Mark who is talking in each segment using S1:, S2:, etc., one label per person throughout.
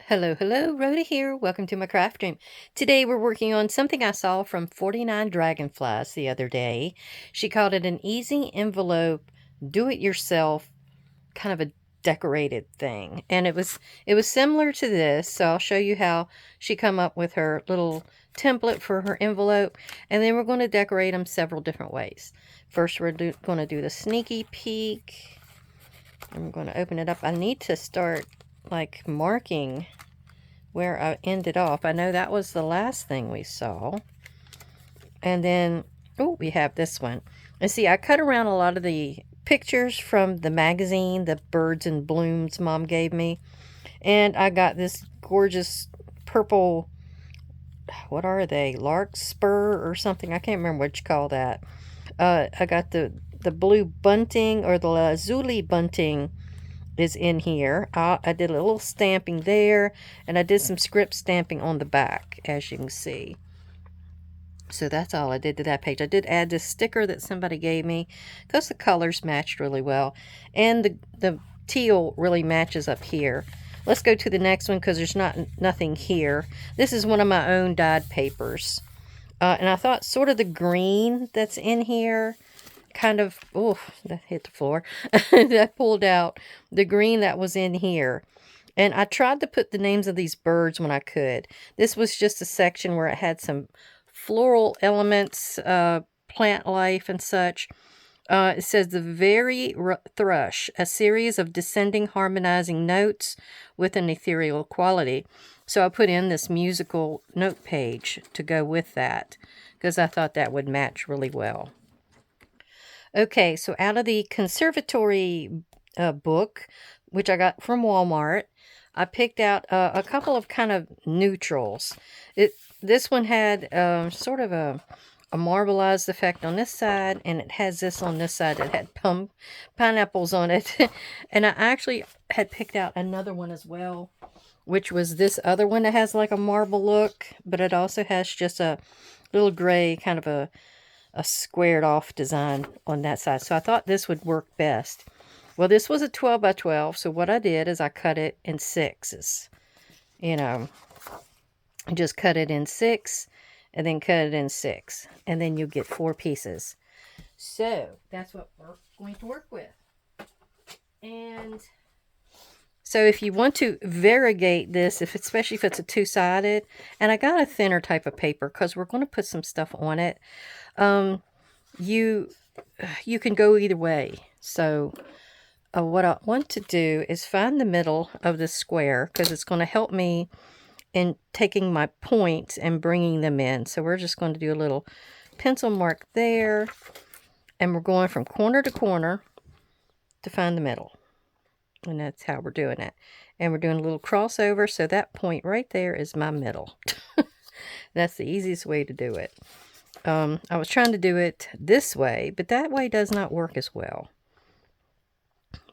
S1: Hello, hello, Rhoda here. Welcome to my craft room. Today we're working on something I saw from 49 Dragonflies the other day. She called it an easy envelope, do-it-yourself, kind of a decorated thing. And it was similar to this, so I'll show you how she come up with her little template for her envelope, and then we're going to decorate them several different ways. First, we're going to do the sneaky peek. I'm going to open it up. I need to start like marking where I ended off. I know that was the last thing we saw. And then, oh, we have this one. And see, I cut around a lot of the pictures from the magazine, the Birds and Blooms Mom gave me. And I got this gorgeous purple, what are they? Larkspur or something? I can't remember what you call that. I got the blue bunting or the lazuli bunting is in here. I did a little stamping there, and I did some script stamping on the back, as you can see. So that's all I did to that page. I did add this sticker that somebody gave me because the colors matched really well, and the teal really matches up here. Let's go to the next one because there's nothing here. This is one of my own dyed papers, and I thought sort of the green that's in here kind of, oh, that hit the floor. I pulled out the green that was in here. And I tried to put the names of these birds when I could. This was just a section where it had some floral elements, plant life and such. It says the very thrush, a series of descending harmonizing notes with an ethereal quality. So I put in this musical note page to go with that because I thought that would match really well. Okay, so out of the conservatory book, which I got from Walmart, I picked out a couple of kind of neutrals. This one had sort of a marbleized effect on this side, and it has this on this side that had pineapples on it. And I actually had picked out another one as well, which was this other one that has like a marble look, but it also has just a little gray kind of a squared off design on that side. So I thought this would work best. Well, this was a 12 by 12. So what I did is I cut it in sixes. You know, just cut it in six and then cut it in six. And then you get 4 pieces. So that's what we're going to work with. And so if you want to variegate this, especially if it's a two-sided, and I got a thinner type of paper because we're going to put some stuff on it. You can go either way. So what I want to do is find the middle of the square because it's going to help me in taking my points and bringing them in. So we're just going to do a little pencil mark there, and we're going from corner to corner to find the middle. And that's how we're doing it. And we're doing a little crossover, so that point right there is my middle. That's the easiest way to do it. I was trying to do it this way, but that way does not work as well.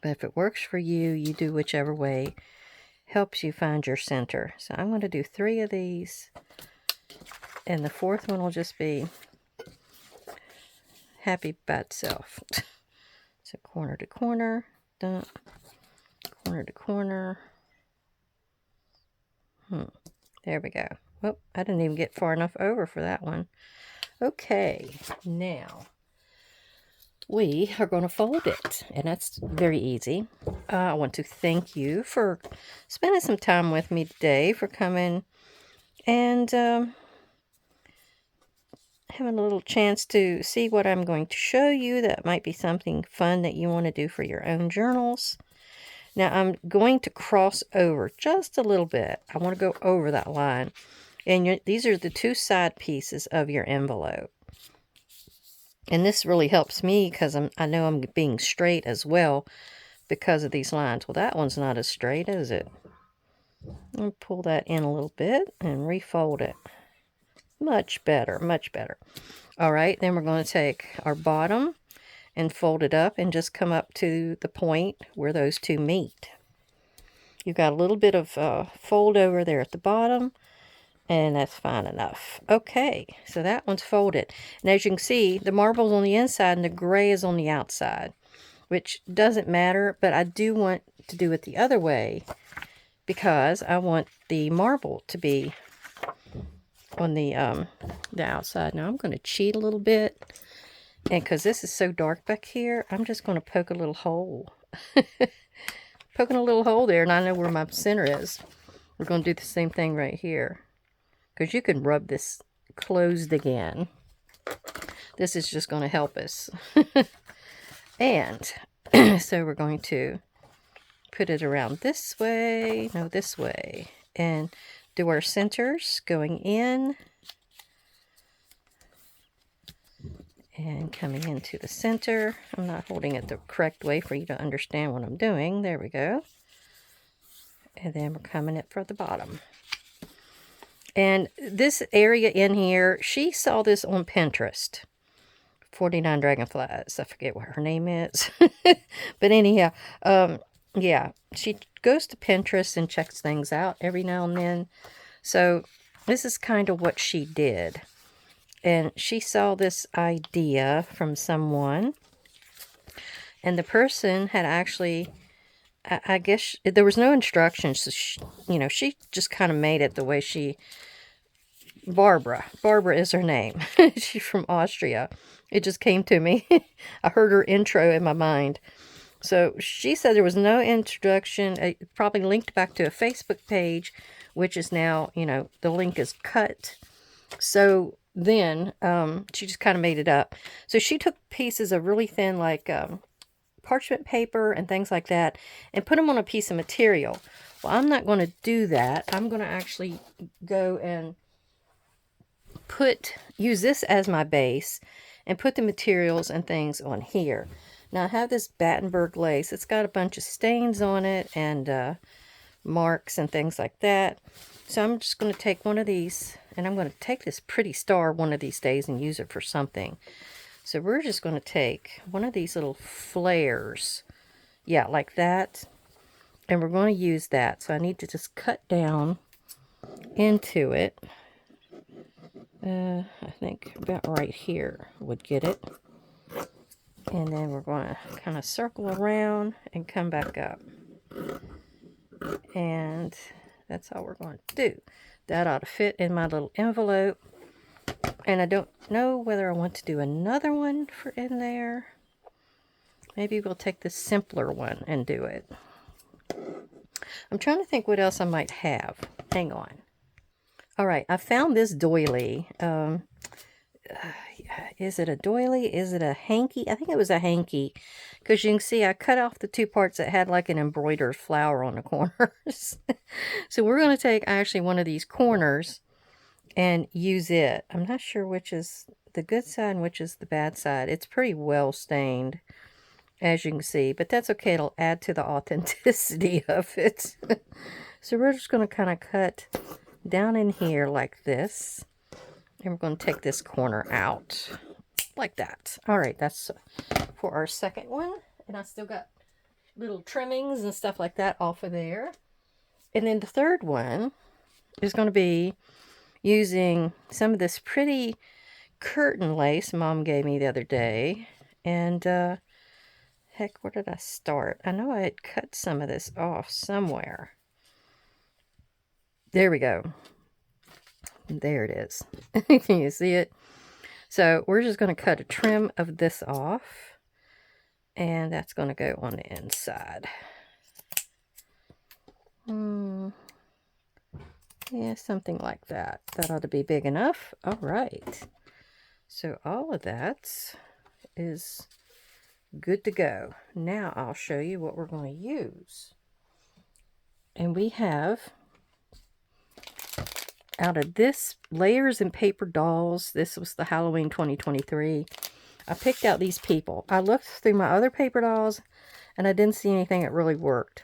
S1: But if it works for you, you do whichever way helps you find your center. So I'm going to do 3 of these, and the 4th one will just be happy by itself. So corner to corner, dun, corner to corner. There we go. Oh, I didn't even get far enough over for that one. Okay, now we are going to fold it, and that's very easy. I want to thank you for spending some time with me today, for coming and having a little chance to see what I'm going to show you. That might be something fun that you want to do for your own journals. Now I'm going to cross over just a little bit. I want to go over that line. And these are the 2 side pieces of your envelope. And this really helps me because I know I'm being straight as well because of these lines. Well, that one's not as straight, is it? I'll pull that in a little bit and refold it. Much better, much better. All right, then we're going to take our bottom and fold it up and just come up to the point where those 2 meet. You've got a little bit of fold over there at the bottom, and that's fine enough. Okay, so that one's folded. And as you can see, the marble's on the inside and the gray is on the outside, which doesn't matter, but I do want to do it the other way because I want the marble to be on the outside. Now I'm going to cheat a little bit, and because this is so dark back here, I'm just going to poke a little hole. Poking a little hole there, and I know where my center is. We're going to do the same thing right here, because you can rub this closed again. This is just going to help us. And so we're going to put it around this way, no, this way, and do our centers going in and coming into the center. I'm not holding it the correct way for you to understand what I'm doing. There we go. And then we're coming up for the bottom. And this area in here, she saw this on Pinterest. 49 Dragonflies. I forget what her name is. But anyhow, yeah, she goes to Pinterest and checks things out every now and then. So this is kind of what she did. And she saw this idea from someone. And the person had actually, I guess, there was no instructions. So she just kind of made it the way she... Barbara is her name. She's from Austria. It just came to me. I heard her intro in my mind. So she said there was no introduction. It probably linked back to a Facebook page, which is now, the link is cut. So then she just kind of made it up. So she took pieces of really thin, like parchment paper and things like that, and put them on a piece of material. Well, I'm not going to do that. I'm going to actually go and use this as my base and put the materials and things on here. Now I have this Battenberg lace. It's got a bunch of stains on it and marks and things like that. So I'm just going to take one of these, and I'm going to take this pretty star one of these days and use it for something. So we're just going to take one of these little flares, yeah, like that, and we're going to use that. So I need to just cut down into it. I think about right here would get it. And then we're going to kind of circle around and come back up. And that's all we're going to do. That ought to fit in my little envelope. And I don't know whether I want to do another one for in there. Maybe we'll take the simpler one and do it. I'm trying to think what else I might have. Hang on. All right, I found this doily. Is it a doily? Is it a hanky? I think it was a hanky. Because you can see I cut off the two parts that had like an embroidered flower on the corners. So we're going to take actually one of these corners and use it. I'm not sure which is the good side and which is the bad side. It's pretty well stained, as you can see. But that's okay. It'll add to the authenticity of it. So we're just going to kind of cut down in here like this. And we're going to take this corner out like that. All right, that's for our second one. And I still got little trimmings and stuff like that off of there. And then the third one is going to be using some of this pretty curtain lace Mom gave me the other day. And heck, where did I start? I know I had cut some of this off somewhere. There we go. There it is. Can you see it? So we're just going to cut a trim of this off. And that's going to go on the inside. Yeah, something like that. That ought to be big enough. All right. So all of that is good to go. Now I'll show you what we're going to use. And we have... out of this Layers and Paper Dolls, this was the Halloween 2023, I picked out these people. I looked through my other paper dolls, and I didn't see anything that really worked.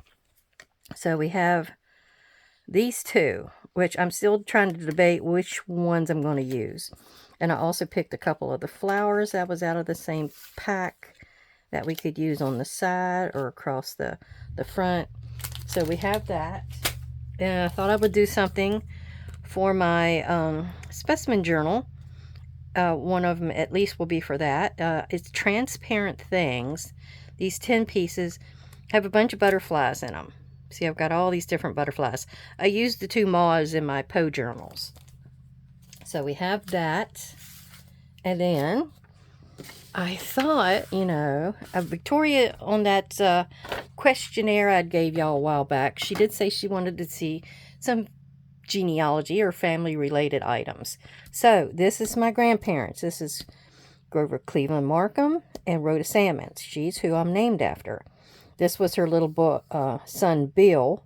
S1: So we have these two, which I'm still trying to debate which ones I'm going to use. And I also picked a couple of the flowers that was out of the same pack that we could use on the side or across the front. So we have that. And I thought I would do something for my specimen journal. One of them at least will be for that. It's transparent things. These 10 pieces have a bunch of butterflies in them. See, I've got all these different butterflies. I used the 2 moths in my Poe journals. So we have that. And then I thought, you know, Victoria, on that questionnaire I gave y'all a while back, she did say she wanted to see some genealogy or family related items. So this is my grandparents. This is Grover Cleveland Markham and Rhoda Salmons. She's who I'm named after. This was her little son Bill,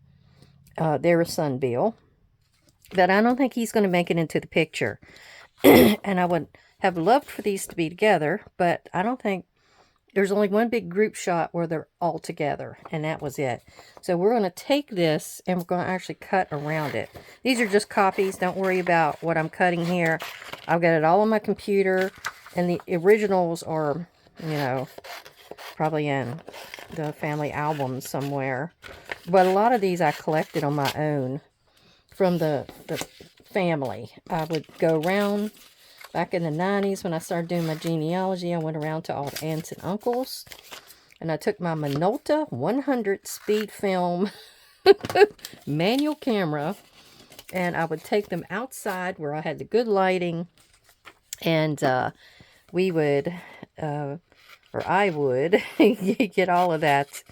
S1: their son Bill. But I don't think he's going to make it into the picture. And I would have loved for these to be together, but I don't think there's only one big group shot where they're all together, and that was it. So we're going to take this and we're going to actually cut around it. These are just copies. Don't worry about what I'm cutting here. I've got it all on my computer, and the originals are, you know, probably in the family album somewhere. But a lot of these I collected on my own from the family. I would go around. Back in the 90s, when I started doing my genealogy, I went around to all the aunts and uncles. And I took my Minolta 100 speed film manual camera. And I would take them outside where I had the good lighting. And we would, or I would, get all of that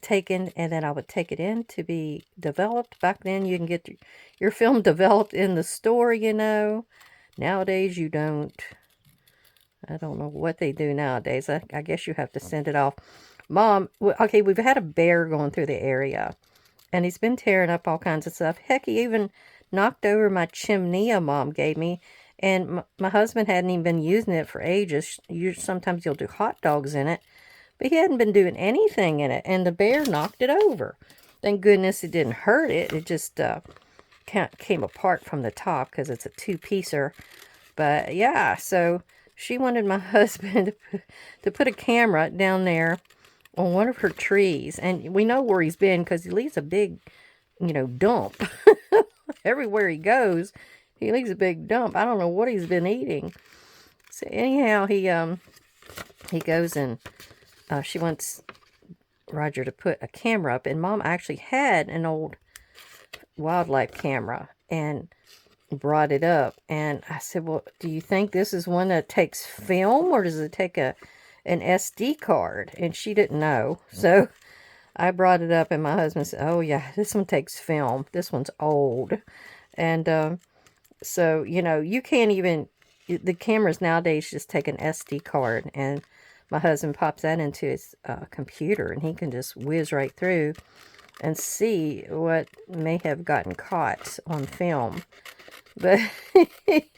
S1: taken. And then I would take it in to be developed. Back then, you can get your film developed in the store, you know. Nowadays, you don't. I don't know what they do nowadays. I guess you have to send it off. Mom, okay, we've had a bear going through the area. And he's been tearing up all kinds of stuff. Heck, he even knocked over my chiminea Mom gave me. And my husband hadn't even been using it for ages. Sometimes you'll do hot dogs in it. But he hadn't been doing anything in it. And the bear knocked it over. Thank goodness it didn't hurt it. It just came apart from the top because it's a 2-piecer. But yeah, so she wanted my husband to put a camera down there on one of her trees. And we know where he's been because he leaves a big, you know, dump. Everywhere he goes, he leaves a big dump. I don't know what he's been eating. So anyhow, he goes and she wants Roger to put a camera up. And Mom actually had an old wildlife camera and brought it up. And I said, well, do you think this is one that takes film or does it take an SD card? And she didn't know. So I brought it up and my husband said, oh yeah, this one takes film. This one's old. And so, you know, you can't even, the cameras nowadays just take an SD card, and my husband pops that into his computer and he can just whiz right through and see what may have gotten caught on film. But,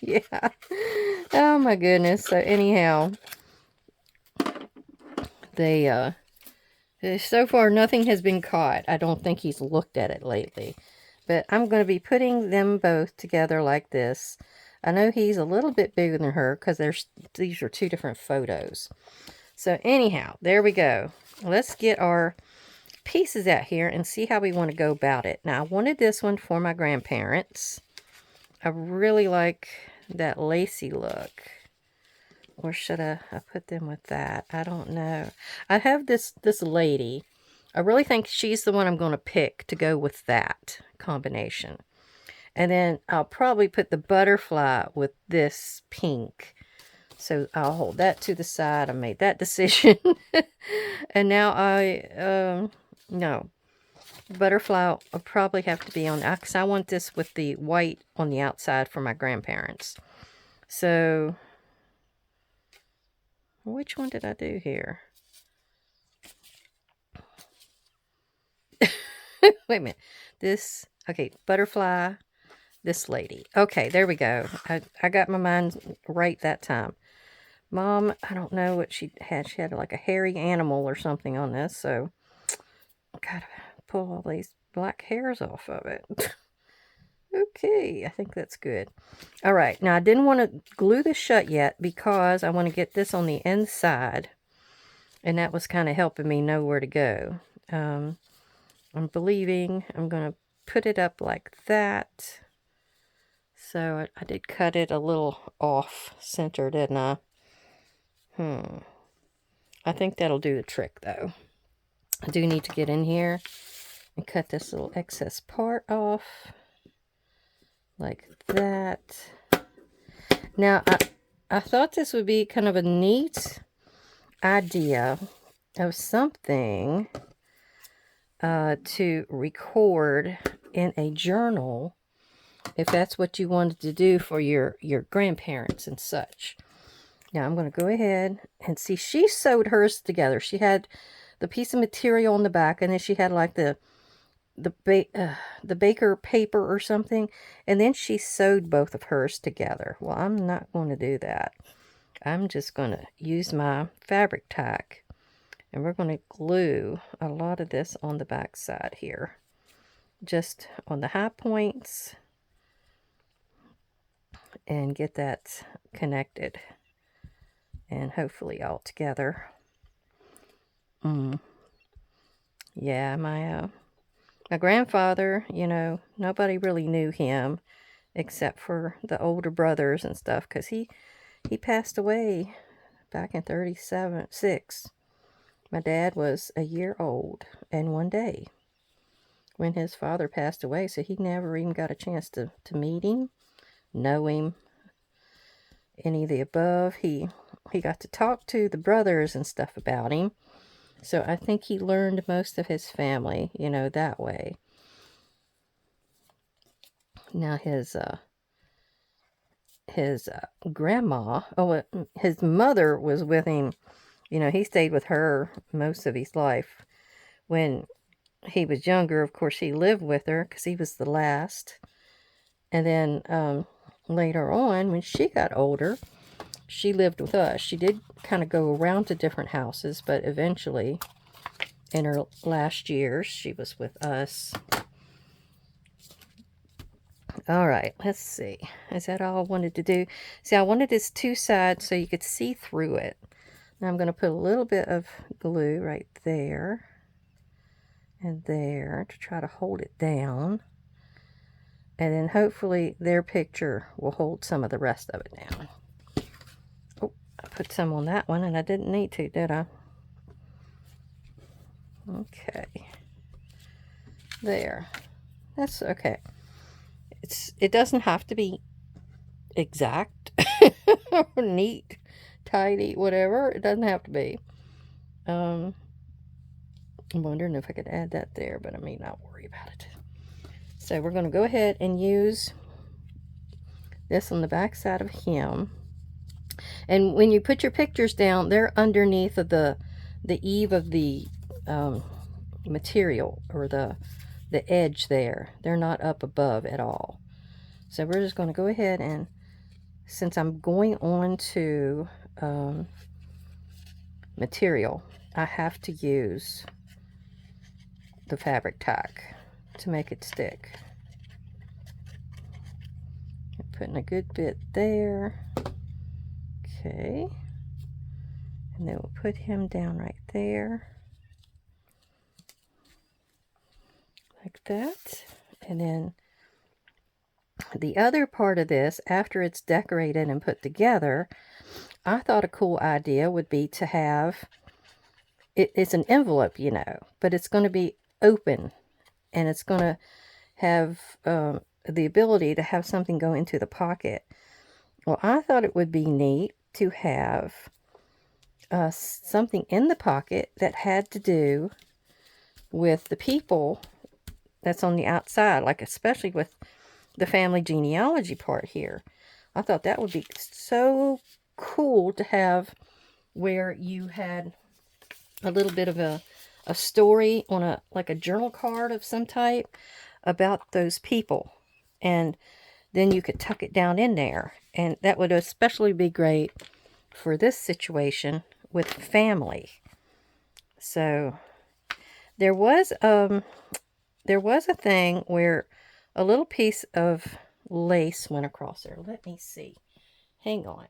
S1: yeah. Oh, my goodness. So, anyhow, so far, nothing has been caught. I don't think he's looked at it lately. But I'm going to be putting them both together like this. I know he's a little bit bigger than her because these are 2 different photos. So, anyhow, there we go. Let's get our pieces out here and see how we want to go about it. Now, I wanted this one for my grandparents. I really like that lacy look. Or should I put them with that? I don't know. I have this lady. I really think she's the one I'm going to pick to go with that combination. And then I'll probably put the butterfly with this pink. So I'll hold that to the side. I made that decision. And now no. Butterfly will probably have to be on, because I want this with the white on the outside for my grandparents. So, which one did I do here? Wait a minute. This, okay, butterfly, this lady. Okay, there we go. I got my mind right that time. Mom, I don't know what she had. She had like a hairy animal or something on this, so I gotta pull all these black hairs off of it. Okay, I think that's good. All right, now I didn't want to glue this shut yet because I want to get this on the inside, and that was kind of helping me know where to go. I'm believing I'm going to put it up like that. So I did cut it a little off center, didn't I? I think that'll do the trick, though. I do need to get in here and cut this little excess part off like that. Now, I thought this would be kind of a neat idea of something to record in a journal if that's what you wanted to do for your grandparents and such. Now I'm going to go ahead and see, she sewed hers together. She had the piece of material on the back, and then she had like the baker paper or something, and then she sewed both of hers together. Well, I'm not going to do that. I'm just going to use my fabric tack, and we're going to glue a lot of this on the back side here, just on the high points, and get that connected and hopefully all together. Yeah, my grandfather, you know, nobody really knew him except for the older brothers and stuff, because he passed away back in 36. My dad was a year old and 1 day when his father passed away, so he never even got a chance to meet him, know him, any of the above. He got to talk to the brothers and stuff about him, so I think he learned most of his family, you know, that way. Now his grandma, his mother was with him. You know, he stayed with her most of his life. When he was younger, of course, he lived with her because he was the last. And then later on, when she got older, she lived with us. She did kind of go around to different houses, but eventually, in her last years, she was with us. All right, let's see. Is that all I wanted to do? See, I wanted this two sides so you could see through it. Now I'm going to put a little bit of glue right there and there to try to hold it down. And then hopefully their picture will hold some of the rest of it down. Oh, I put some on that one and I didn't need to, did I? Okay. There. That's okay. It doesn't have to be exact or neat, tidy, whatever. It doesn't have to be. I'm wondering if I could add that there, but I may not worry about it. So we're going to go ahead and use this on the back side of him. And when you put your pictures down, they're underneath of the eave of the material, or the edge there. They're not up above at all. So we're just going to go ahead and, since I'm going on to material, I have to use the fabric tack to make it stick. I'm putting a good bit there. Okay. And then we'll put him down right there. Like that. And then the other part of this, after it's decorated and put together, I thought a cool idea would be to have, it's an envelope, you know, but it's going to be open, and it's going to have the ability to have something go into the pocket. Well, I thought it would be neat to have something in the pocket that had to do with the people that's on the outside, like especially with the family genealogy part here. I thought that would be so cool to have, where you had a little bit of a story on like a journal card of some type about those people, and then you could tuck it down in there, and that would especially be great for this situation with family. So there was a thing where a little piece of lace went across there. Let me see. Hang on.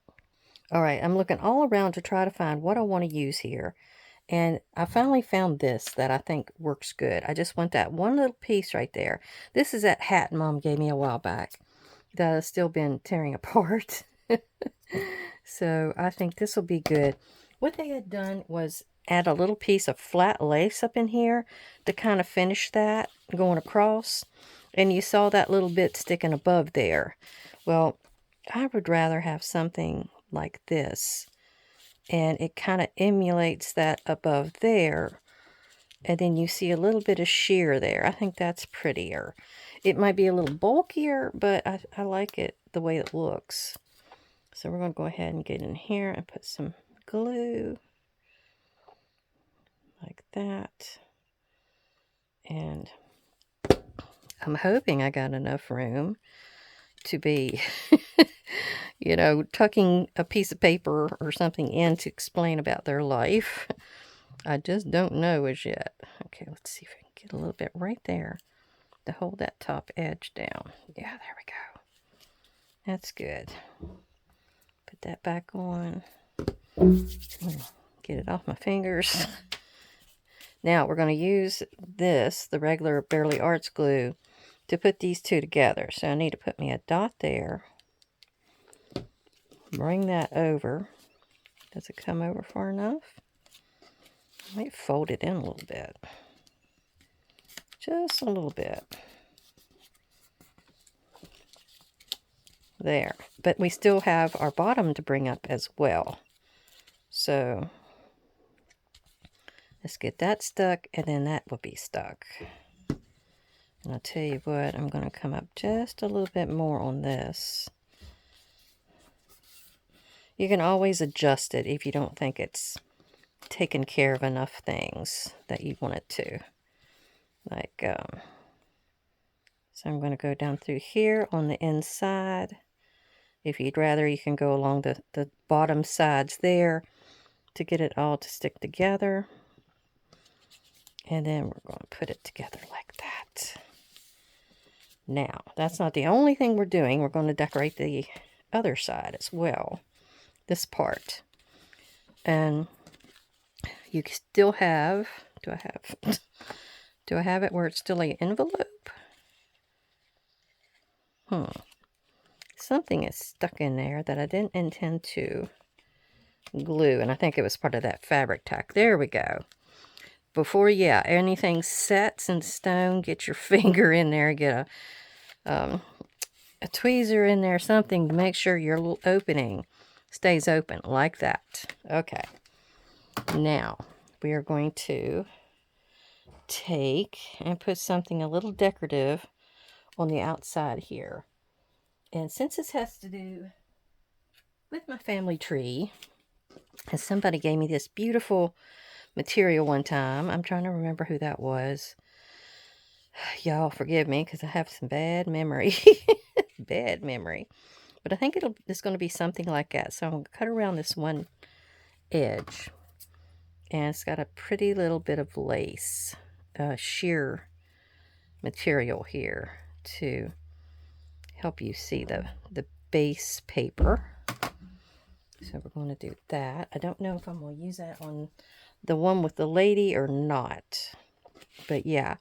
S1: All right, I'm looking all around to try to find what I want to use here. And I finally found this that I think works good. I just want that one little piece right there. This is that hat Mom gave me a while back that has still been tearing apart. So I think this will be good. What they had done was add a little piece of flat lace up in here to kind of finish that going across. And you saw that little bit sticking above there. Well, I would rather have something like this. And it kind of emulates that above there. And then you see a little bit of sheer there. I think that's prettier. It might be a little bulkier, but I like it the way it looks. So we're going to go ahead and get in here and put some glue. Like that. And I'm hoping I got enough room to be, you know, tucking a piece of paper or something in to explain about their life. I just don't know as yet. Okay, let's see if I can get a little bit right there to hold that top edge down. Yeah, there we go. That's good. Put that back on. Get it off my fingers. Now we're going to use this, the regular Bearly Arts glue, to put these two together. So I need to put me a dot there. Bring that over. Does it come over far enough? I might fold it in a little bit. Just a little bit. There. But we still have our bottom to bring up as well. So let's get that stuck, and then that will be stuck. And I'll tell you what, I'm going to come up just a little bit more on this. You can always adjust it if you don't think it's taken care of enough things that you want it to. Like, so I'm going to go down through here on the inside. If you'd rather, you can go along the bottom sides there to get it all to stick together. And then we're going to put it together like that. Now, that's not the only thing we're doing. We're going to decorate the other side as well. This part. And you still have, do I have it where it's still an envelope? Something is stuck in there that I didn't intend to glue. And I think it was part of that fabric tack. There we go. Before, yeah, anything sets in stone, get your finger in there, get a tweezer in there, something to make sure your little opening stays open like that. Okay. Now, we are going to take and put something a little decorative on the outside here. And since this has to do with my family tree, and somebody gave me this beautiful material one time. I'm trying to remember who that was. Y'all forgive me because I have some bad memory. Bad memory. But I think it's going to be something like that. So I'm going to cut around this one edge. And it's got a pretty little bit of lace, sheer material here to help you see the base paper. So we're going to do that. I don't know if I'm going to use that on the one with the lady or not. But yeah.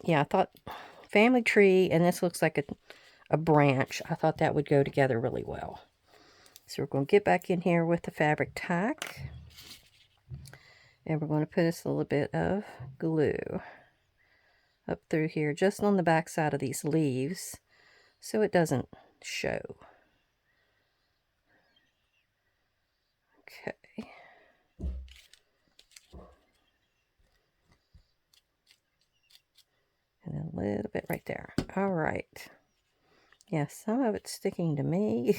S1: Yeah, I thought family tree, and this looks like a branch. I thought that would go together really well. So we're going to get back in here with the fabric tack. And we're going to put us a little bit of glue up through here, just on the back side of these leaves, so it doesn't show. Okay. And then a little bit right there. All right. Yeah, some of it's sticking to me.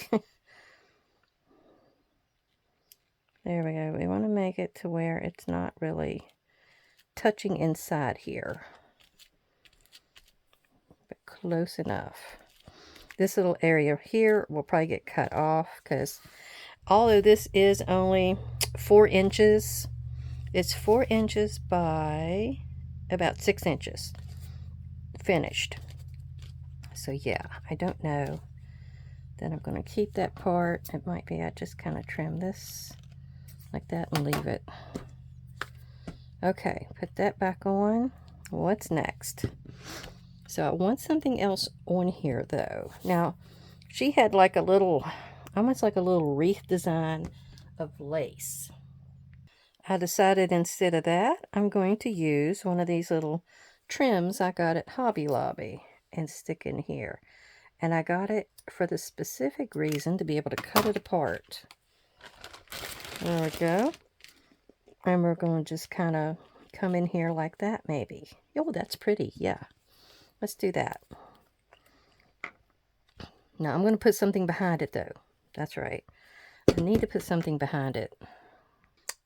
S1: There we go. We want to make it to where it's not really touching inside here. But close enough. This little area here will probably get cut off because although this is only 4 inches, it's 4 inches by about 6 inches finished. So yeah, I don't know. Then I'm going to keep that part. It might be I just kind of trim this like that and leave it. Okay, put that back on. What's next? So I want something else on here though. Now, she had like a little, almost like a little wreath design of lace. I decided instead of that, I'm going to use one of these little trims I got at Hobby Lobby and stick in here. And I got it for the specific reason to be able to cut it apart. There we go. And we're going to just kind of come in here like that maybe. Oh, that's pretty. Yeah. Let's do that. Now I'm going to put something behind it though. That's right. I need to put something behind it.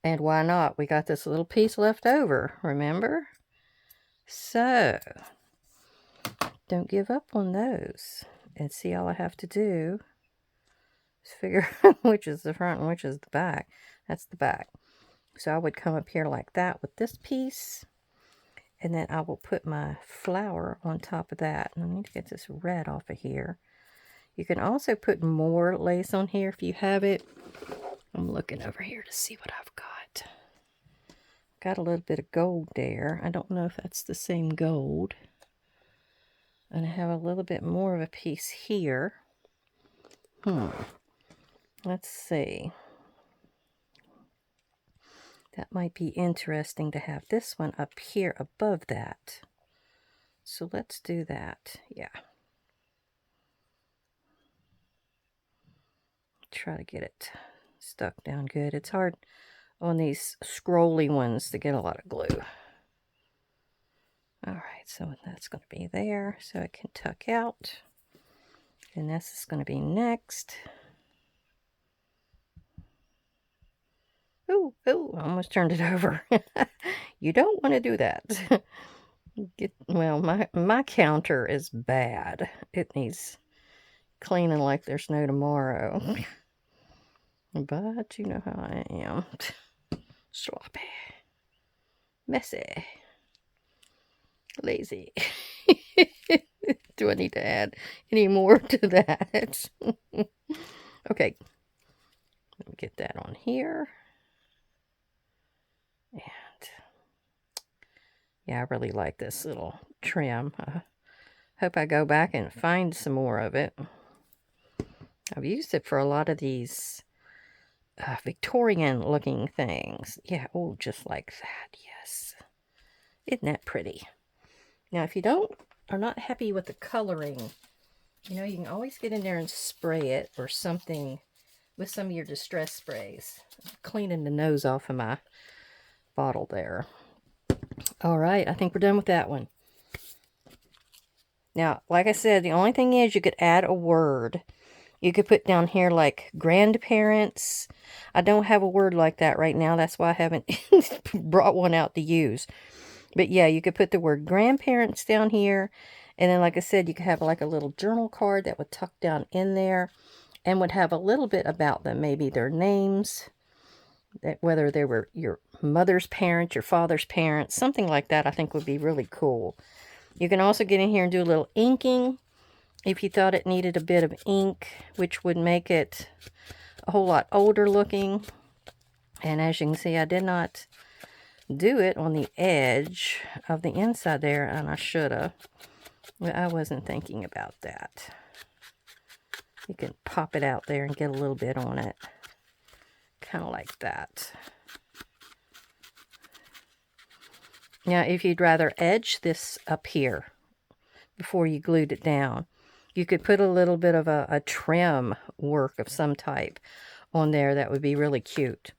S1: And why not? We got this little piece left over, remember? So, don't give up on those. And see, all I have to do is figure out which is the front and which is the back. That's the back. So I would come up here like that with this piece. And then I will put my flower on top of that. And I need to get this red off of here. You can also put more lace on here if you have it. I'm looking over here to see what I've got. Got a little bit of gold there. I don't know if that's the same gold. And I have a little bit more of a piece here. Let's see. That might be interesting to have this one up here above that. So let's do that. Yeah. Try to get it stuck down good. It's hard on these scrolly ones to get a lot of glue. All right, so that's going to be there so it can tuck out. And this is going to be next. Ooh, I almost turned it over. You don't want to do that. Well, my counter is bad. It needs cleaning like there's no tomorrow. But you know how I am. Sloppy. Messy. Lazy. Do I need to add any more to that? Okay. Let me get that on here. And yeah, I really like this little trim. I hope I go back and find some more of it. I've used it for a lot of these Victorian looking things. Yeah, oh, just like that. Yes. Isn't that pretty? Now, if you are not happy with the coloring, you know, you can always get in there and spray it or something with some of your distress sprays. I'm cleaning the nose off of my bottle there. All right, I think we're done with that one. Now, like I said, the only thing is you could add a word. You could put down here like grandparents. I don't have a word like that right now. That's why I haven't brought one out to use. But yeah, you could put the word grandparents down here. And then, like I said, you could have like a little journal card that would tuck down in there and would have a little bit about them. Maybe their names, whether they were your mother's parents, your father's parents, something like that I think would be really cool. You can also get in here and do a little inking if you thought it needed a bit of ink, which would make it a whole lot older looking. And as you can see, I did not do it on the edge of the inside there, and I should have. But I wasn't thinking about that. You can pop it out there and get a little bit on it. Kind of like that. Now, if you'd rather edge this up here before you glued it down, you could put a little bit of a trim work of some type on there. That would be really cute.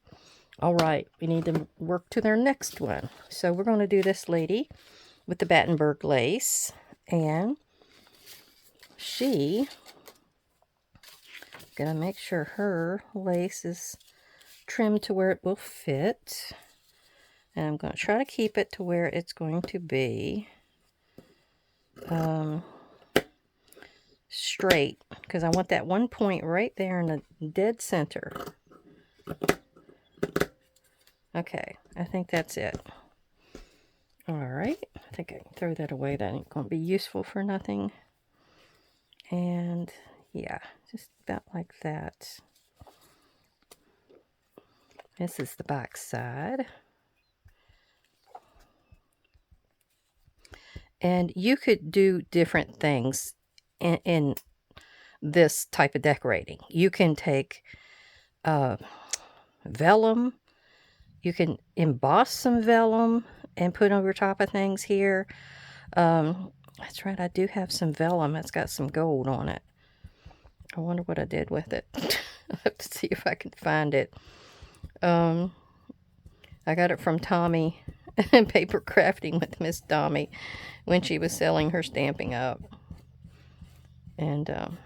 S1: All right, we need to work to their next one. So we're going to do this lady with the Battenberg lace. And she, gotta make sure her lace is trimmed to where it will fit. And I'm going to try to keep it to where it's going to be straight, because I want that one point right there in the dead center. Okay, I think that's it. All right, I think I can throw that away. That ain't going to be useful for nothing. And yeah, just about like that. This is the back side. And you could do different things in this type of decorating. You can take vellum You can emboss some vellum and put over top of things here. That's right, I do have some vellum. It's got some gold on it. I wonder what I did with it. I'll have to see if I can find it. I got it from Tommy and Paper Crafting with Miss Tommy when she was selling her Stampin' Up. And I'll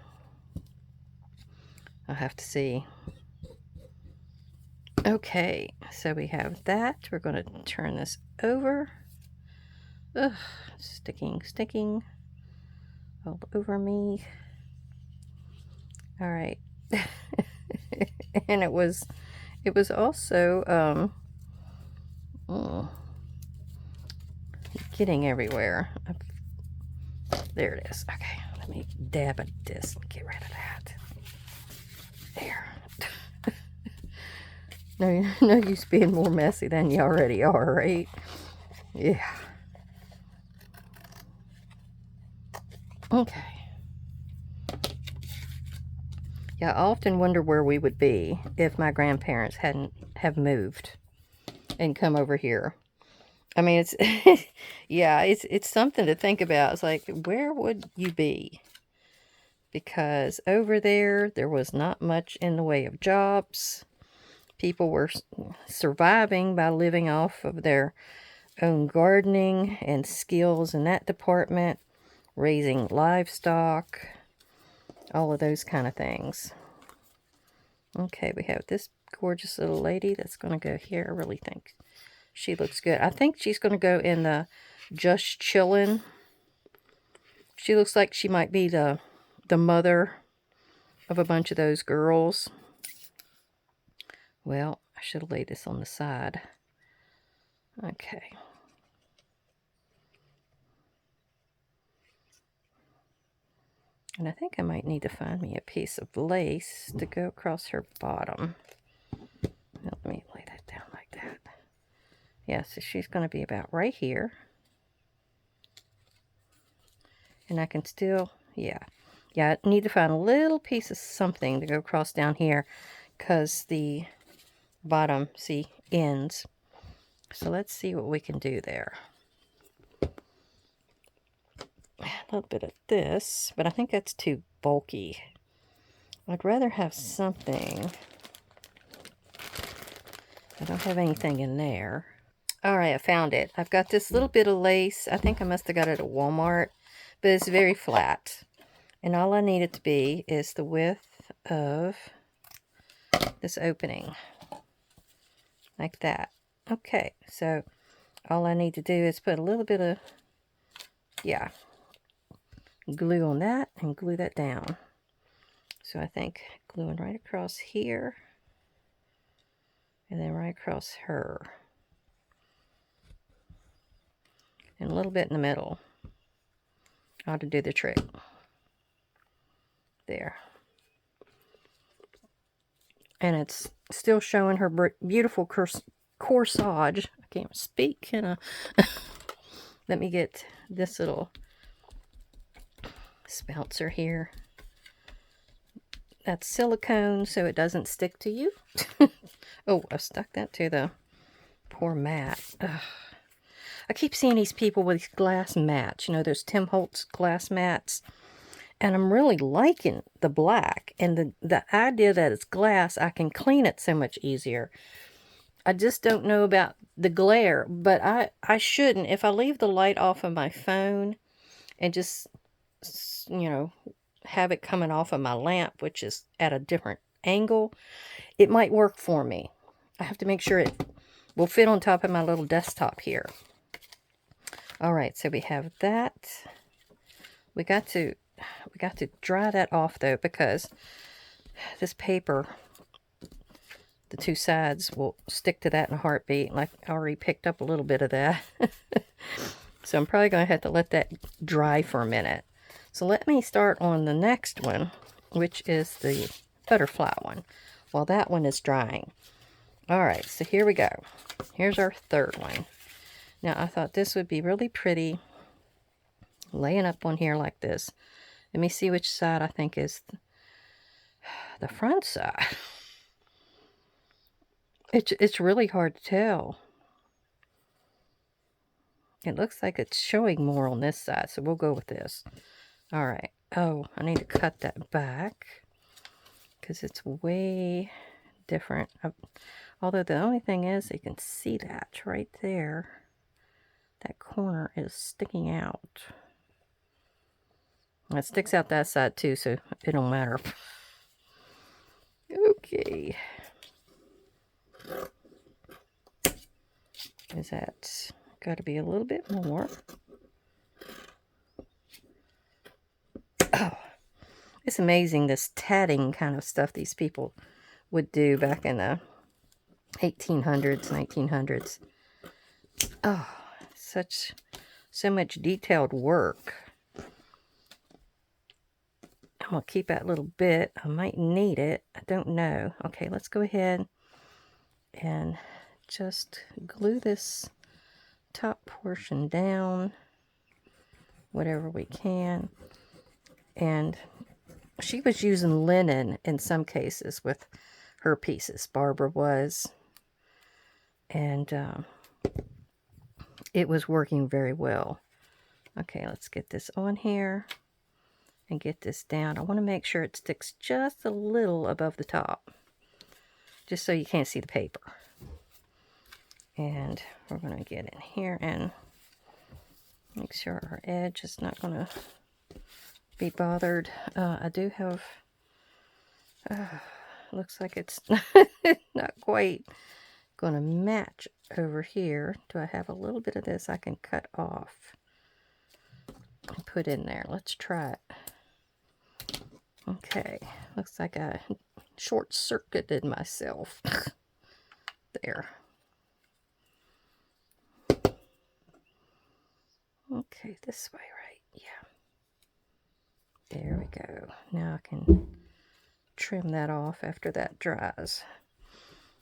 S1: have to see. Okay, so we have that. We're going to turn this over. Ugh, sticking all over me. All right. And it was also getting everywhere. There it is. Okay, let me dab at this and get rid of that. There. No use being more messy than you already are, right? Yeah. Okay. Yeah, I often wonder where we would be if my grandparents hadn't have moved and come over here. I mean, it's yeah, it's something to think about. It's like, where would you be? Because over there was not much in the way of jobs. People were surviving by living off of their own gardening and skills in that department, raising livestock, all of those kind of things. Okay, we have this gorgeous little lady that's going to go here. I really think she looks good. I think she's going to go in the Just Chillin'. She looks like she might be the mother of a bunch of those girls. Well, I should have laid this on the side. Okay. And I think I might need to find me a piece of lace to go across her bottom. Let me lay that down like that. Yeah, so she's going to be about right here. And I can still, yeah, I need to find a little piece of something to go across down here because the bottom, see, ends. So let's see what we can do there. A little bit of this, but I think that's too bulky. I'd rather have something. I don't have anything in there. All right, I found it. I've got this little bit of lace. I think I must have got it at Walmart, but it's very flat. And all I need it to be is the width of this opening, like that. Okay, so all I need to do is put a little bit of, yeah, glue on that and glue that down. So I think gluing right across here and then right across her. And a little bit in the middle ought to do the trick. There. And it's still showing her beautiful corsage. I can't speak, can I? Let me get this little spouncer here. That's silicone so it doesn't stick to you. Oh, I stuck that to the poor mat. Ugh. I keep seeing these people with glass mats. You know, those Tim Holtz glass mats. And I'm really liking the black. And the idea that it's glass, I can clean it so much easier. I just don't know about the glare. But I shouldn't. If I leave the light off of my phone and just, you know, have it coming off of my lamp, which is at a different angle, it might work for me. I have to make sure it will fit on top of my little desktop here. All right, so we have that. We got to dry that off though, because this paper, the two sides will stick to that in a heartbeat. Like I already picked up a little bit of that. So I'm probably going to have to let that dry for a minute. So let me start on the next one, which is the butterfly one, while that one is drying. All right, so here we go. Here's our third one. Now, I thought this would be really pretty, laying up on here like this. Let me see which side I think is the front side. It's really hard to tell. It looks like it's showing more on this side, so we'll go with this. All right. Oh, I need to cut that back because it's way different. Although the only thing is, you can see that right there. That corner is sticking out. It sticks out that side too, so it don't matter. Okay. Is that got to be a little bit more? Oh, it's amazing this tatting kind of stuff these people would do back in the 1800s, 1900s. Oh, so much detailed work. I'm going to keep that little bit. I might need it. I don't know. Okay, let's go ahead and just glue this top portion down, whatever we can. And she was using linen in some cases with her pieces. Barbara was. And it was working very well. Okay, let's get this on here and get this down. I want to make sure it sticks just a little above the top, just so you can't see the paper. And we're going to get in here and make sure our edge is not going to be bothered. I do have, looks like it's not quite going to match over here. Do I have a little bit of this I can cut off and put in there? Let's try it. Okay, looks like I short-circuited myself. There. Okay, this way, right? Yeah. There we go. Now I can trim that off after that dries.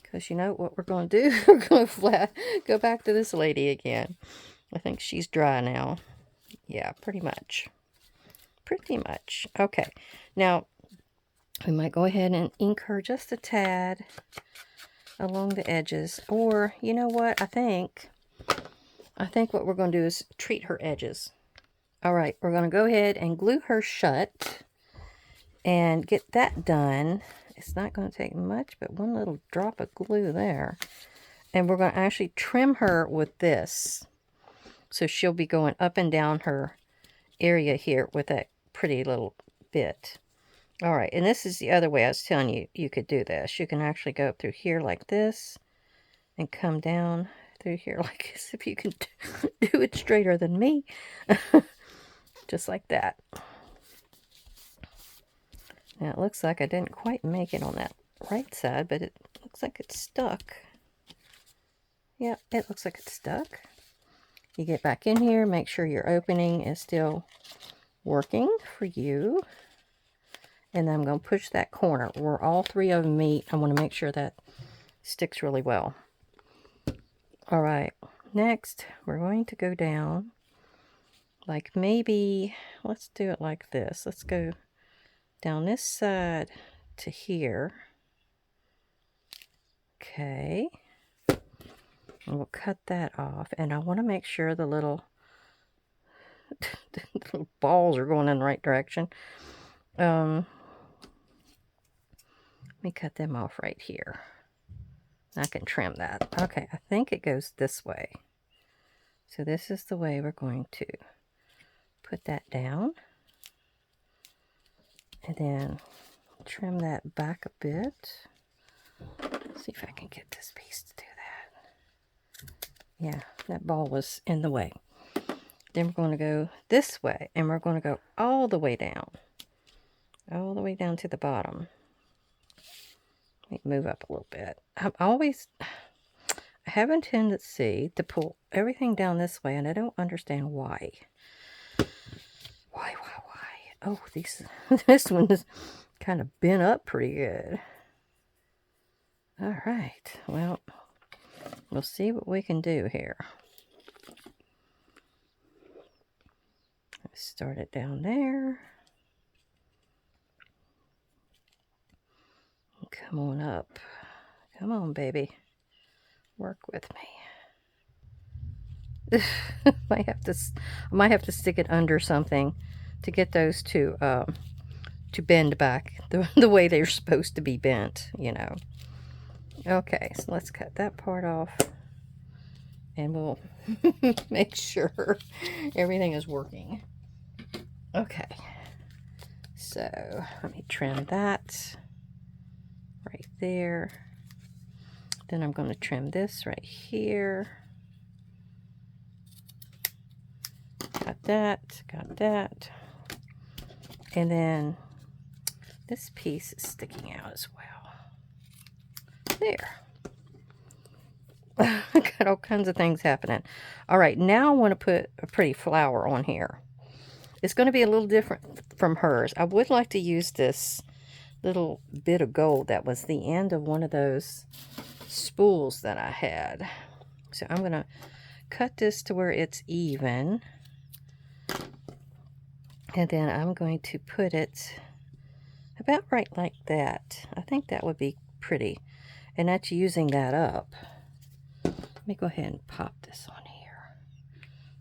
S1: Because you know what we're going to do? We're going to go back to this lady again. I think she's dry now. Yeah, pretty much. Pretty much. Okay. Now, we might go ahead and ink her just a tad along the edges. Or, you know what? I think what we're going to do is treat her edges. All right, we're going to go ahead and glue her shut and get that done. It's not going to take much, but one little drop of glue there. And we're going to actually trim her with this. So she'll be going up and down her area here with that pretty little bit. All right, and this is the other way I was telling you you could do this. You can actually go up through here like this and come down through here like this. If you can do it straighter than me. Just like that. Now it looks like I didn't quite make it on that right side, but it looks like it's stuck. Yeah, it looks like it's stuck. You get back in here, make sure your opening is still working for you. And then I'm going to push that corner where all three of them meet. I want to make sure that sticks really well. All right, next we're going to go down like maybe, let's do it like this. Let's go down this side to here. Okay. And we'll cut that off. And I want to make sure the little, the little balls are going in the right direction. Let me cut them off right here. I can trim that. Okay, I think it goes this way. So this is the way we're going to put that down. And then trim that back a bit. Let's see if I can get this piece to do that. Yeah, that ball was in the way. Then we're going to go this way, and we're going to go all the way down. All the way down to the bottom. Let me move up a little bit. I have a tendency to pull everything down this way, and I don't understand why. Why? Oh, this one is kind of bent up pretty good. All right, well, we'll see what we can do here. Let's start it down there. Come on up. Come on, baby. Work with me. I might have to stick it under something to get those to bend back the way they're supposed to be bent, you know. Okay, so let's cut that part off, and we'll make sure everything is working. Okay, so let me trim that right there. Then I'm going to trim this right here. Got that. And then this piece is sticking out as well. There. Got all kinds of things happening. All right, now I want to put a pretty flower on here. It's going to be a little different from hers. I would like to use this little bit of gold that was the end of one of those spools that I had. So I'm going to cut this to where it's even. And then I'm going to put it about right like that. I think that would be pretty. And that's using that up. Let me go ahead and pop this on here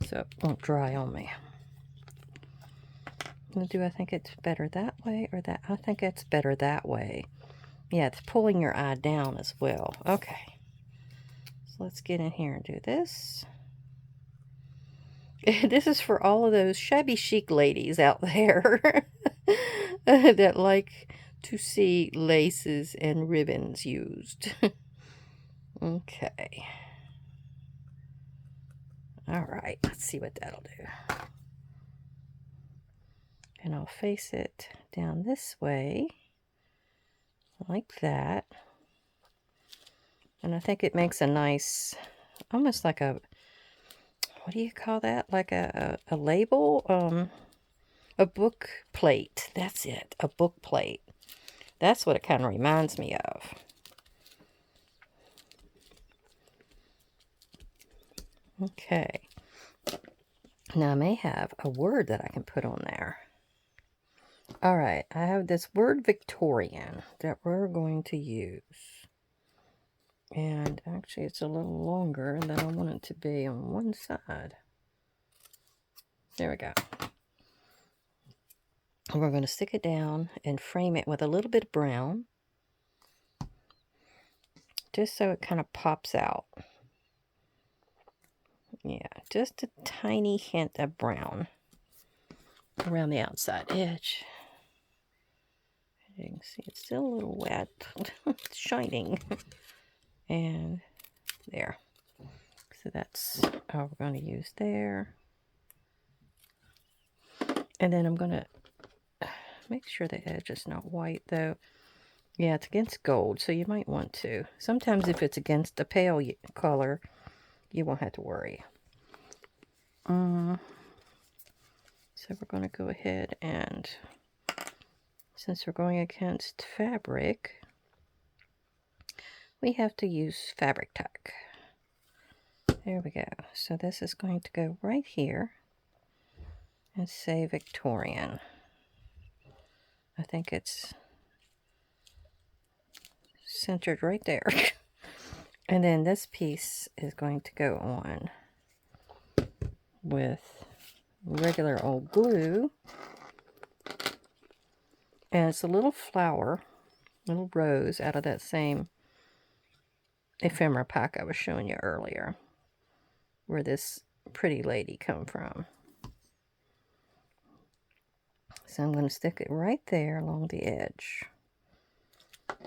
S1: so it won't dry on me. Do I think it's better that way or that? I think it's better that way. Yeah, it's pulling your eye down as well. Okay. So let's get in here and do this. This is for all of those shabby chic ladies out there that like to see laces and ribbons used. Okay. All right, let's see what that'll do. And I'll face it down this way, like that. And I think it makes a nice, almost like a, what do you call that? Like a label? A book plate. That's it, a book plate. That's what it kind of reminds me of. Okay. Now I may have a word that I can put on there. All right, I have this word Victorian that we're going to use. And actually it's a little longer than I want it to be on one side. There we go. And we're going to stick it down and frame it with a little bit of brown. Just so it kind of pops out. Yeah, just a tiny hint of brown around the outside edge. You can see it's still a little wet. It's shining. And there. So that's all we're going to use there. And then I'm going to make sure the edge is not white though. Yeah, it's against gold, so you might want to. Sometimes if it's against a pale color, you won't have to worry. So we're going to go ahead and, since we're going against fabric, we have to use Fabric Tack. There we go. So this is going to go right here and say Victorian. I think it's centered right there. And then this piece is going to go on with regular old glue. And it's a little flower, little rose out of that same ephemera pack I was showing you earlier, where this pretty lady come from. So I'm going to stick it right there along the edge. There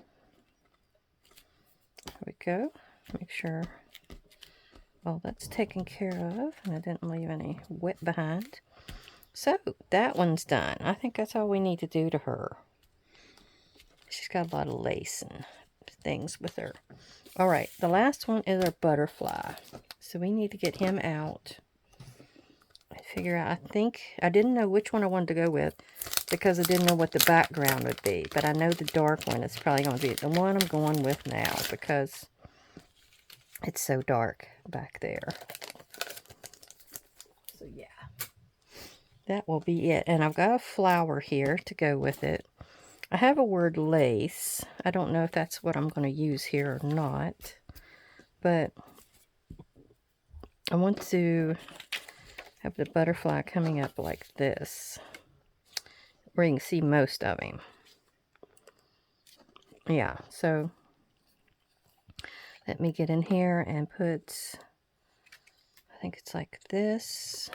S1: we go. Make sure all that's taken care of and I didn't leave any wet behind. So that one's done. I think that's all we need to do to her. She's got a lot of lace and things with her. All right, the last one is our butterfly. So we need to get him out. I figure out, I didn't know which one I wanted to go with because I didn't know what the background would be. But I know the dark one is probably going to be the one I'm going with now because it's so dark back there. So yeah, that will be it. And I've got a flower here to go with it. I have a word lace. I don't know if that's what I'm going to use here or not. but I want to have the butterfly coming up like this, where you can see most of him. Yeah, so let me get in here and put, I think it's like this,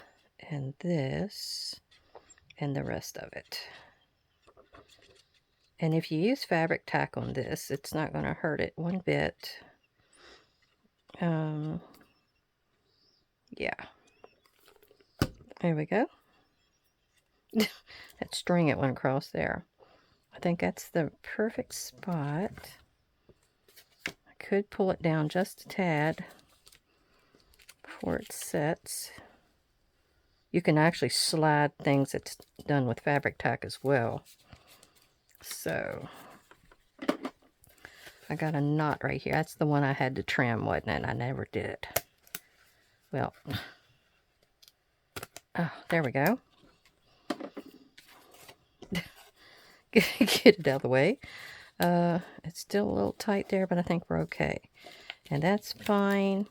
S1: and this, and the rest of it. And if you use fabric tack on this, it's not going to hurt it one bit. Yeah. There we go. That string it went across there. I think that's the perfect spot. I could pull it down just a tad before it sets. You can actually slide things that's done with fabric tack as well. So I got a knot right here. That's the one I had to trim, wasn't it? I never did. Well, oh, there we go. Get it out of the way. It's still a little tight there, but I think we're okay. And that's fine.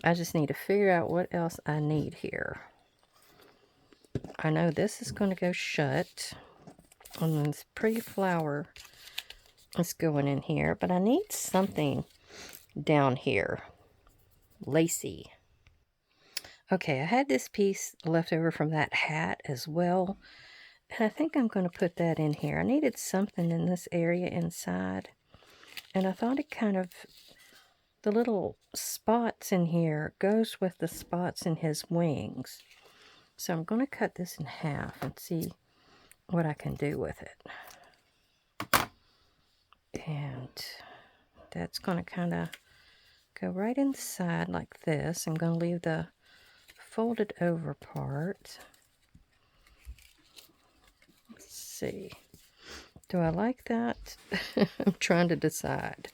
S1: I just need to figure out what else I need here. I know this is going to go shut. And this pretty flower is going in here, but I need something down here. Lacy. Okay, I had this piece left over from that hat as well. And I think I'm going to put that in here. I needed something in this area inside. And I thought it kind of, the little spots in here goes with the spots in his wings. So I'm going to cut this in half and see what I can do with it. And that's going to kind of go right inside like this. I'm going to leave the folded over part. Let's see. Do I like that? I'm trying to decide.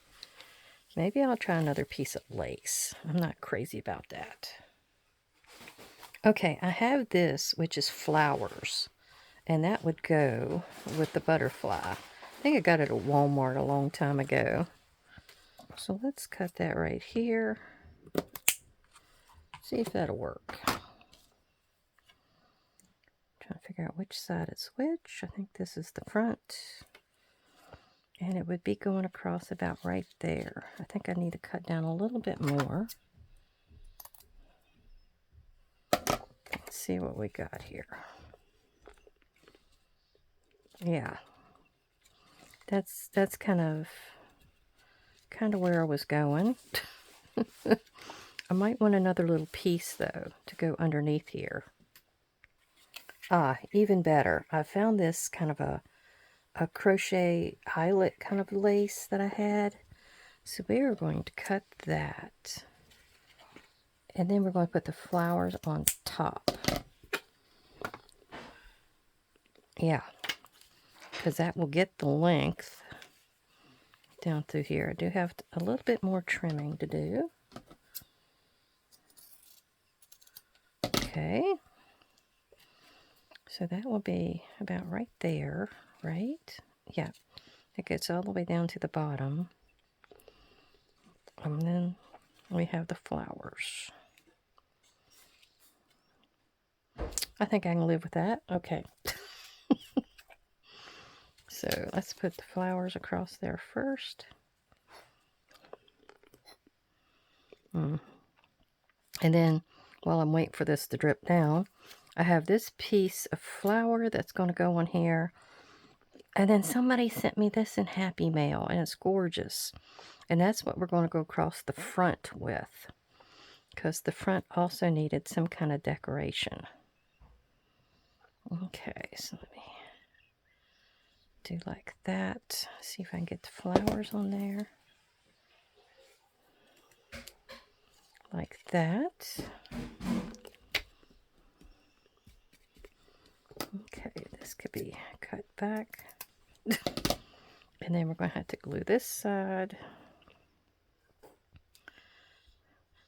S1: Maybe I'll try another piece of lace. I'm not crazy about that. Okay, I have this, which is flowers. And that would go with the butterfly. I think I got it at Walmart a long time ago. So let's cut that right here. See if that'll work. Trying to figure out which side is which. I think this is the front. And it would be going across about right there. I think I need to cut down a little bit more. Let's see what we got here. Yeah. That's kind of where I was going. I might want another little piece though to go underneath here. Ah, even better. I found this kind of a crochet eyelet kind of lace that I had. So we are going to cut that. And then we're going to put the flowers on top. Yeah. Because that will get the length down through here. I do have a little bit more trimming to do. Okay. So that will be about right there, right? Yeah. It gets all the way down to the bottom. And then we have the flowers. I think I can live with that. Okay. So let's put the flowers across there first. And then while I'm waiting for this to drip down, I have this piece of flower that's going to go on here. And then somebody sent me this in Happy Mail, and it's gorgeous. And that's what we're going to go across the front with, because the front also needed some kind of decoration. Okay, so let me do like that. See if I can get the flowers on there. Like that. Okay, this could be cut back. And then we're going to have to glue this side.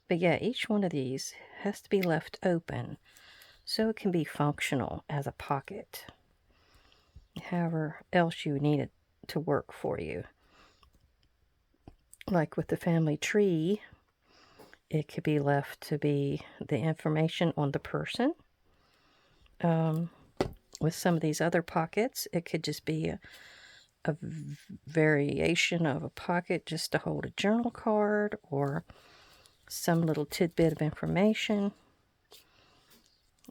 S1: But yeah, each one of these has to be left open so it can be functional as a pocket. However else you need it to work for you. Like with the family tree, It could be left to be the information on the person. With some of these other pockets, it could just be a variation of a pocket just to hold a journal card or some little tidbit of information.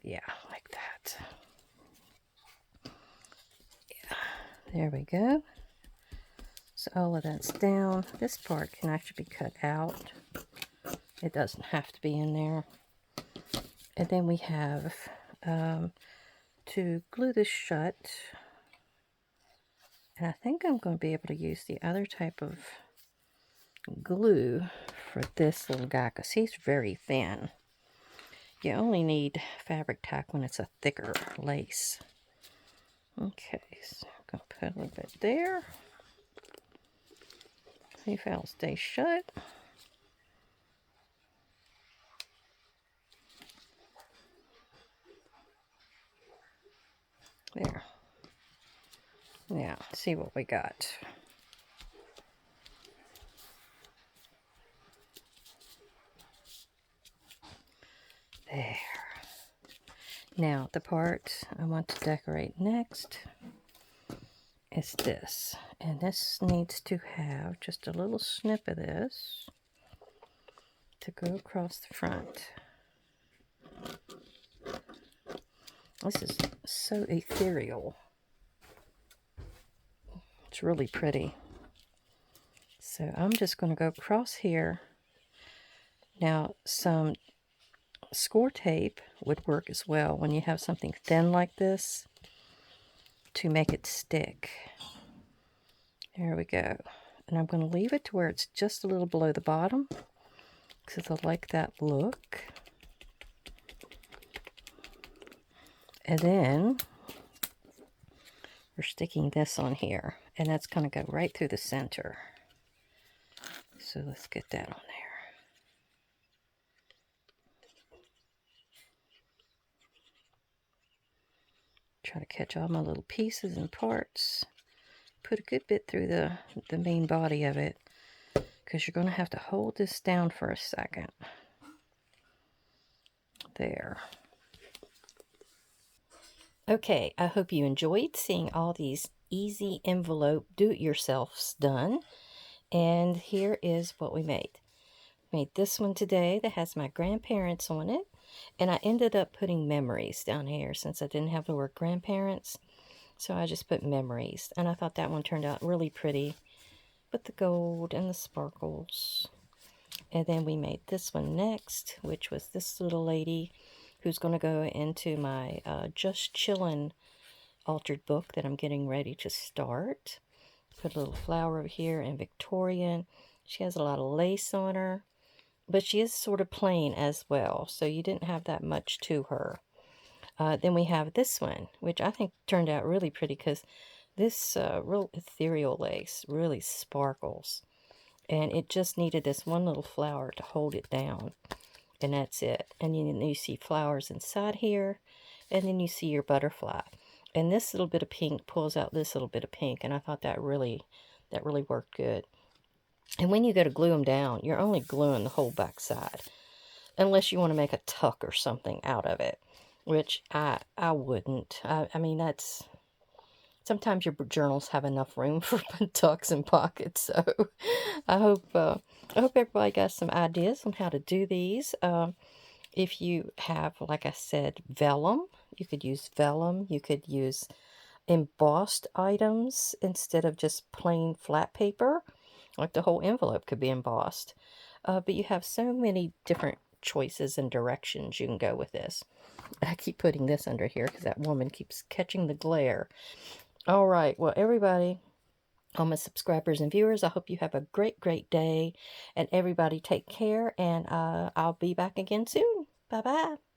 S1: Yeah, like that. Yeah, there we go. So all of that's down. This part can actually be cut out. It doesn't have to be in there. And then we have to glue this shut. And I think I'm going to be able to use the other type of glue for this little guy because he's very thin. You only need fabric tack when it's a thicker lace. Okay, so I'm going to put a little bit there. See if it'll stay shut. There. Now, see what we got. There. Now, the part I want to decorate next is this. And this needs to have just a little snip of this to go across the front. This is so ethereal. It's really pretty. So I'm just going to go across here. Now, some score tape would work as well when you have something thin like this to make it stick. There we go. And I'm going to leave it to where it's just a little below the bottom because I like that look. And then we're sticking this on here, and that's going to go right through the center. So let's get that on there. Try to catch all my little pieces and parts. Put a good bit through the main body of it because you're going to have to hold this down for a second. There. Okay, I hope you enjoyed seeing all these easy envelope do-it-yourselfs done. And here is what we made. Made this one today that has my grandparents on it. And I ended up putting memories down here since I didn't have the word grandparents. So I just put memories. And I thought that one turned out really pretty with the gold and the sparkles. And then we made this one next, which was this little lady who's going to go into my Just Chillin' altered book that I'm getting ready to start. Put a little flower over here in Victorian. She has a lot of lace on her, but she is sort of plain as well, so you didn't have that much to her. Then we have this one, which I think turned out really pretty because this real ethereal lace really sparkles. And it just needed this one little flower to hold it down. And that's it. And you see flowers inside here. And then you see your butterfly. And this little bit of pink pulls out this little bit of pink. And I thought that really worked good. And when you go to glue them down, you're only gluing the whole back side. Unless you want to make a tuck or something out of it. Which I wouldn't. I mean, that's... Sometimes your journals have enough room for tucks and pockets, so I hope everybody got some ideas on how to do these. If you have, like I said, vellum, you could use vellum. You could use embossed items instead of just plain flat paper. Like the whole envelope could be embossed. But you have so many different choices and directions you can go with this. I keep putting this under here because that woman keeps catching the glare. All right, well, everybody, all my subscribers and viewers, I hope you have a great, great day. And everybody take care, and I'll be back again soon. Bye-bye.